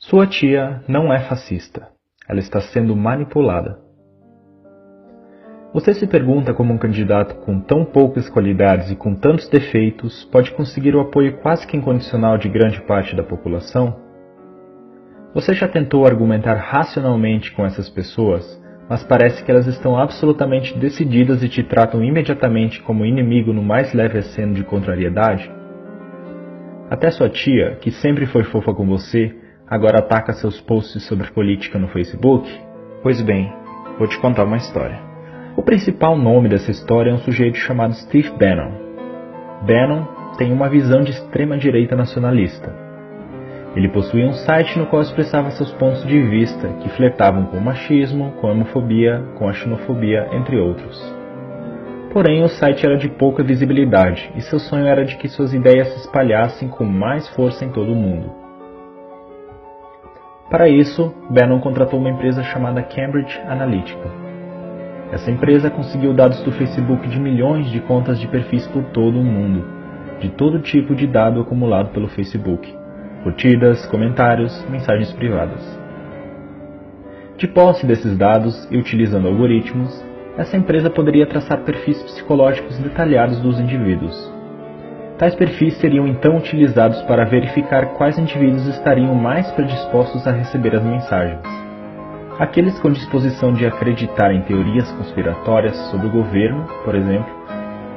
Sua tia não é fascista. Ela está sendo manipulada. Você se pergunta como um candidato com tão poucas qualidades e com tantos defeitos pode conseguir o apoio quase que incondicional de grande parte da população? Você já tentou argumentar racionalmente com essas pessoas, mas parece que elas estão absolutamente decididas e te tratam imediatamente como inimigo no mais leve aceno de contrariedade? Até sua tia, que sempre foi fofa com você, agora ataca seus posts sobre política no Facebook? Pois bem, vou te contar uma história. O principal nome dessa história é um sujeito chamado Steve Bannon. Bannon tem uma visão de extrema-direita nacionalista. Ele possuía um site no qual expressava seus pontos de vista, que flertavam com o machismo, com a homofobia, com a xenofobia, entre outros. Porém, o site era de pouca visibilidade, e seu sonho era de que suas ideias se espalhassem com mais força em todo o mundo. Para isso, Bannon contratou uma empresa chamada Cambridge Analytica. Essa empresa conseguiu dados do Facebook de milhões de contas de perfis por todo o mundo, de todo tipo de dado acumulado pelo Facebook, curtidas, comentários, mensagens privadas. De posse desses dados e utilizando algoritmos, essa empresa poderia traçar perfis psicológicos detalhados dos indivíduos. Tais perfis seriam então utilizados para verificar quais indivíduos estariam mais predispostos a receber as mensagens. Aqueles com disposição de acreditar em teorias conspiratórias sobre o governo, por exemplo,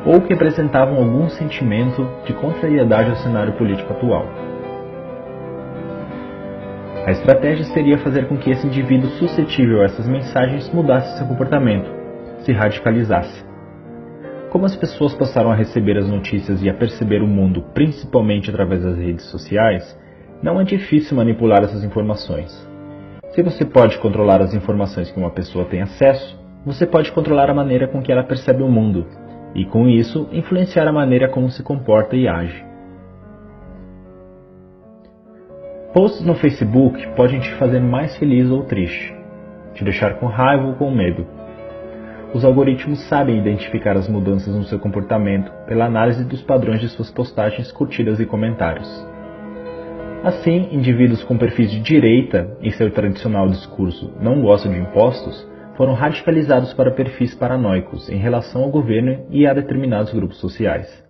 ou que apresentavam algum sentimento de contrariedade ao cenário político atual. A estratégia seria fazer com que esse indivíduo suscetível a essas mensagens mudasse seu comportamento, se radicalizasse. Como as pessoas passaram a receber as notícias e a perceber o mundo principalmente através das redes sociais, não é difícil manipular essas informações. Se você pode controlar as informações que uma pessoa tem acesso, você pode controlar a maneira com que ela percebe o mundo, e com isso influenciar a maneira como se comporta e age. Posts no Facebook podem te fazer mais feliz ou triste, te deixar com raiva ou com medo. Os algoritmos sabem identificar as mudanças no seu comportamento pela análise dos padrões de suas postagens, curtidas e comentários. Assim, indivíduos com perfis de direita em seu tradicional discurso "não gosto de impostos" foram radicalizados para perfis paranoicos em relação ao governo e a determinados grupos sociais.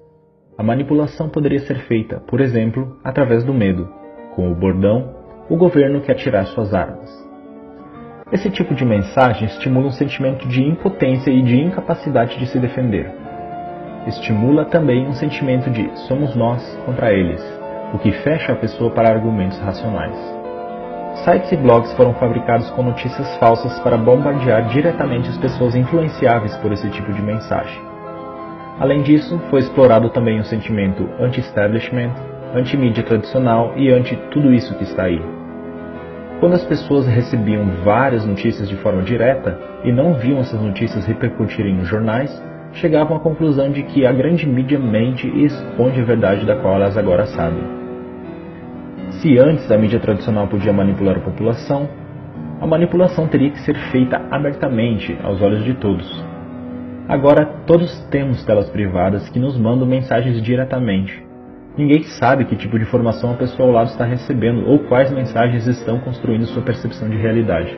A manipulação poderia ser feita, por exemplo, através do medo, com o bordão "o governo quer tirar suas armas". Esse tipo de mensagem estimula um sentimento de impotência e de incapacidade de se defender. Estimula também um sentimento de "somos nós contra eles", o que fecha a pessoa para argumentos racionais. Sites e blogs foram fabricados com notícias falsas para bombardear diretamente as pessoas influenciáveis por esse tipo de mensagem. Além disso, foi explorado também o sentimento anti-establishment, anti-mídia tradicional e anti-tudo isso que está aí. Quando as pessoas recebiam várias notícias de forma direta e não viam essas notícias repercutirem nos jornais, chegavam à conclusão de que a grande mídia mente e esconde a verdade da qual elas agora sabem. Se antes a mídia tradicional podia manipular a população, a manipulação teria que ser feita abertamente aos olhos de todos. Agora todos temos telas privadas que nos mandam mensagens diretamente. Ninguém sabe que tipo de informação a pessoa ao lado está recebendo ou quais mensagens estão construindo sua percepção de realidade.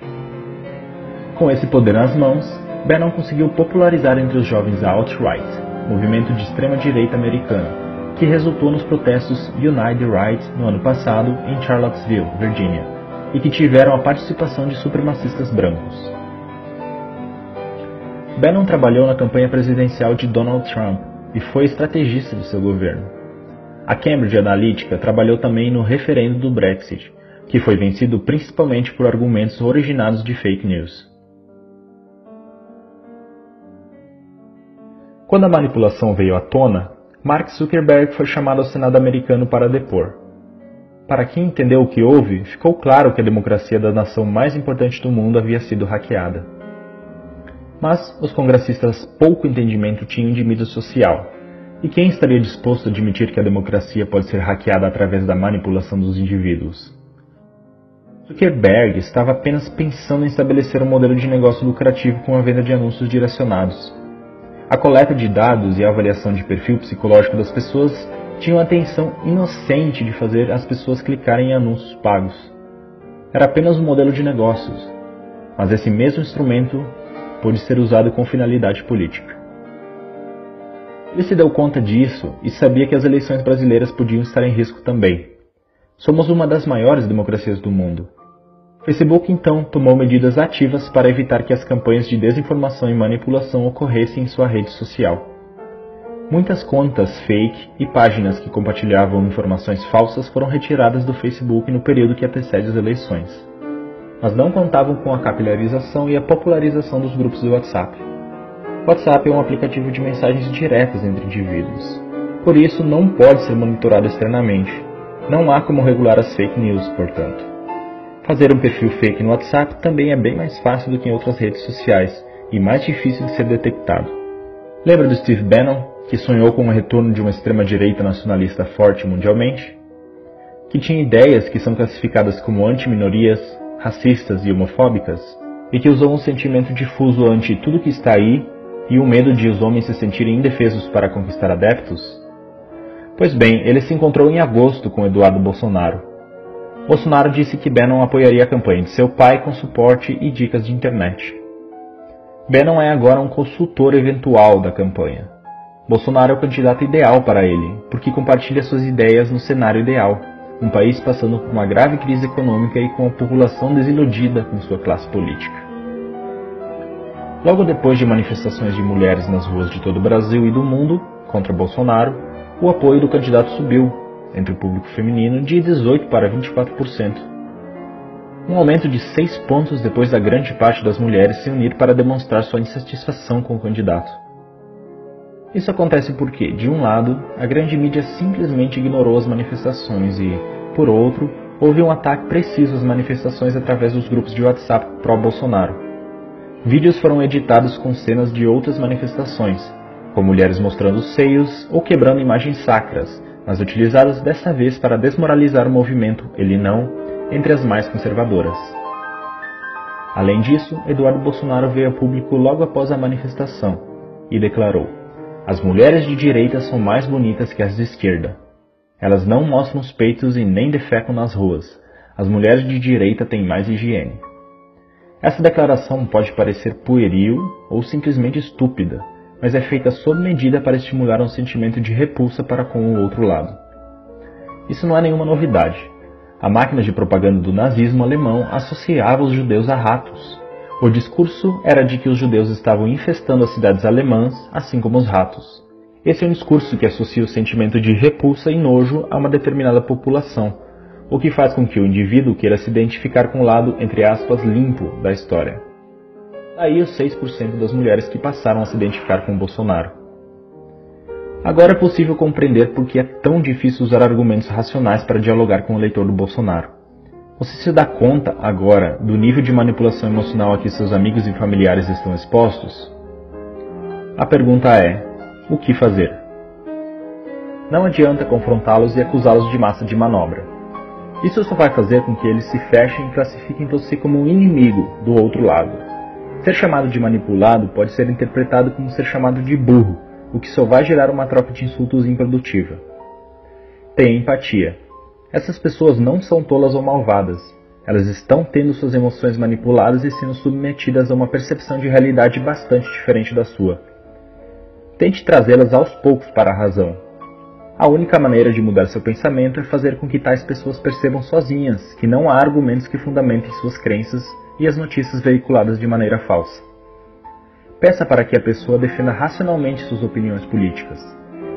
Com esse poder nas mãos, Bannon conseguiu popularizar entre os jovens a alt-right, movimento de extrema-direita americano, que resultou nos protestos Unite the Right no ano passado em Charlottesville, Virgínia, e que tiveram a participação de supremacistas brancos. Bannon trabalhou na campanha presidencial de Donald Trump e foi estrategista de seu governo. A Cambridge Analytica trabalhou também no referendo do Brexit, que foi vencido principalmente por argumentos originados de fake news. Quando a manipulação veio à tona, Mark Zuckerberg foi chamado ao Senado americano para depor. Para quem entendeu o que houve, ficou claro que a democracia da nação mais importante do mundo havia sido hackeada. Mas os congressistas pouco entendimento tinham de mídia social. E quem estaria disposto a admitir que a democracia pode ser hackeada através da manipulação dos indivíduos? Zuckerberg estava apenas pensando em estabelecer um modelo de negócio lucrativo com a venda de anúncios direcionados. A coleta de dados e a avaliação de perfil psicológico das pessoas tinham a intenção inocente de fazer as pessoas clicarem em anúncios pagos. Era apenas um modelo de negócios, mas esse mesmo instrumento pôde ser usado com finalidade política. Ele se deu conta disso e sabia que as eleições brasileiras podiam estar em risco também. Somos uma das maiores democracias do mundo. O Facebook, então, tomou medidas ativas para evitar que as campanhas de desinformação e manipulação ocorressem em sua rede social. Muitas contas fake e páginas que compartilhavam informações falsas foram retiradas do Facebook no período que antecede as eleições, mas não contavam com a capilarização e a popularização dos grupos do WhatsApp. O WhatsApp é um aplicativo de mensagens diretas entre indivíduos, por isso não pode ser monitorado externamente. Não há como regular as fake news, portanto. Fazer um perfil fake no WhatsApp também é bem mais fácil do que em outras redes sociais e mais difícil de ser detectado. Lembra do Steve Bannon, que sonhou com o retorno de uma extrema-direita nacionalista forte mundialmente? Que tinha ideias que são classificadas como anti-minorias, racistas e homofóbicas, e que usou um sentimento difuso ante tudo que está aí e o medo de os homens se sentirem indefesos para conquistar adeptos? Pois bem, ele se encontrou em agosto com Eduardo Bolsonaro. Bolsonaro disse que Bannon apoiaria a campanha de seu pai com suporte e dicas de internet. Bannon é agora um consultor eventual da campanha. Bolsonaro é o candidato ideal para ele, porque compartilha suas ideias no cenário ideal, um país passando por uma grave crise econômica e com a população desiludida com sua classe política. Logo depois de manifestações de mulheres nas ruas de todo o Brasil e do mundo contra Bolsonaro, o apoio do candidato subiu, entre o público feminino, de 18% para 24%. Um aumento de 6 pontos depois da grande parte das mulheres se unir para demonstrar sua insatisfação com o candidato. Isso acontece porque, de um lado, a grande mídia simplesmente ignorou as manifestações e, por outro, houve um ataque preciso às manifestações através dos grupos de WhatsApp pró-Bolsonaro. Vídeos foram editados com cenas de outras manifestações, com mulheres mostrando seios ou quebrando imagens sacras, mas utilizadas dessa vez para desmoralizar o movimento Ele Não entre as mais conservadoras. Além disso, Eduardo Bolsonaro veio a público logo após a manifestação e declarou: "As mulheres de direita são mais bonitas que as de esquerda. Elas não mostram os peitos e nem defecam nas ruas. As mulheres de direita têm mais higiene." Essa declaração pode parecer pueril ou simplesmente estúpida, mas é feita sob medida para estimular um sentimento de repulsa para com o outro lado. Isso não é nenhuma novidade. A máquina de propaganda do nazismo alemão associava os judeus a ratos. O discurso era de que os judeus estavam infestando as cidades alemãs, assim como os ratos. Esse é um discurso que associa o sentimento de repulsa e nojo a uma determinada população, o que faz com que o indivíduo queira se identificar com o lado, entre aspas, limpo da história. Daí os 6% das mulheres que passaram a se identificar com Bolsonaro. Agora é possível compreender por que é tão difícil usar argumentos racionais para dialogar com o eleitor do Bolsonaro. Você se dá conta, agora, do nível de manipulação emocional a que seus amigos e familiares estão expostos? A pergunta é: o que fazer? Não adianta confrontá-los e acusá-los de massa de manobra. Isso só vai fazer com que eles se fechem e classifiquem você como um inimigo do outro lado. Ser chamado de manipulado pode ser interpretado como ser chamado de burro, o que só vai gerar uma troca de insultos improdutiva. Tenha empatia. Essas pessoas não são tolas ou malvadas. Elas estão tendo suas emoções manipuladas e sendo submetidas a uma percepção de realidade bastante diferente da sua. Tente trazê-las aos poucos para a razão. A única maneira de mudar seu pensamento é fazer com que tais pessoas percebam sozinhas que não há argumentos que fundamentem suas crenças e as notícias veiculadas de maneira falsa. Peça para que a pessoa defenda racionalmente suas opiniões políticas.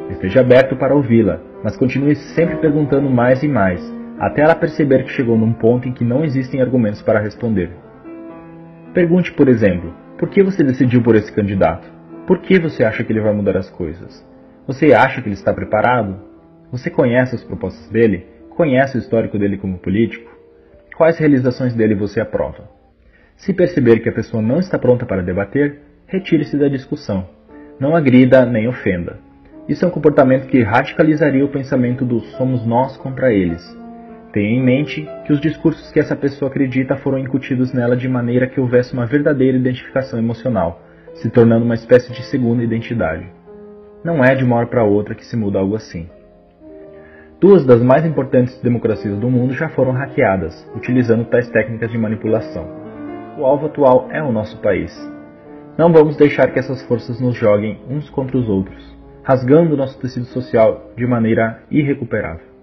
Esteja aberto para ouvi-la, mas continue sempre perguntando mais e mais, até ela perceber que chegou num ponto em que não existem argumentos para responder. Pergunte, por exemplo, por que você decidiu por esse candidato? Por que você acha que ele vai mudar as coisas? Você acha que ele está preparado? Você conhece as propostas dele? Conhece o histórico dele como político? Quais realizações dele você aprova? Se perceber que a pessoa não está pronta para debater, retire-se da discussão. Não agrida nem ofenda. Isso é um comportamento que radicalizaria o pensamento do somos nós contra eles. Tenha em mente que os discursos que essa pessoa acredita foram incutidos nela de maneira que houvesse uma verdadeira identificação emocional, se tornando uma espécie de segunda identidade. Não é de uma hora para outra que se muda algo assim. Duas das mais importantes democracias do mundo já foram hackeadas, utilizando tais técnicas de manipulação. O alvo atual é o nosso país. Não vamos deixar que essas forças nos joguem uns contra os outros, rasgando nosso tecido social de maneira irrecuperável.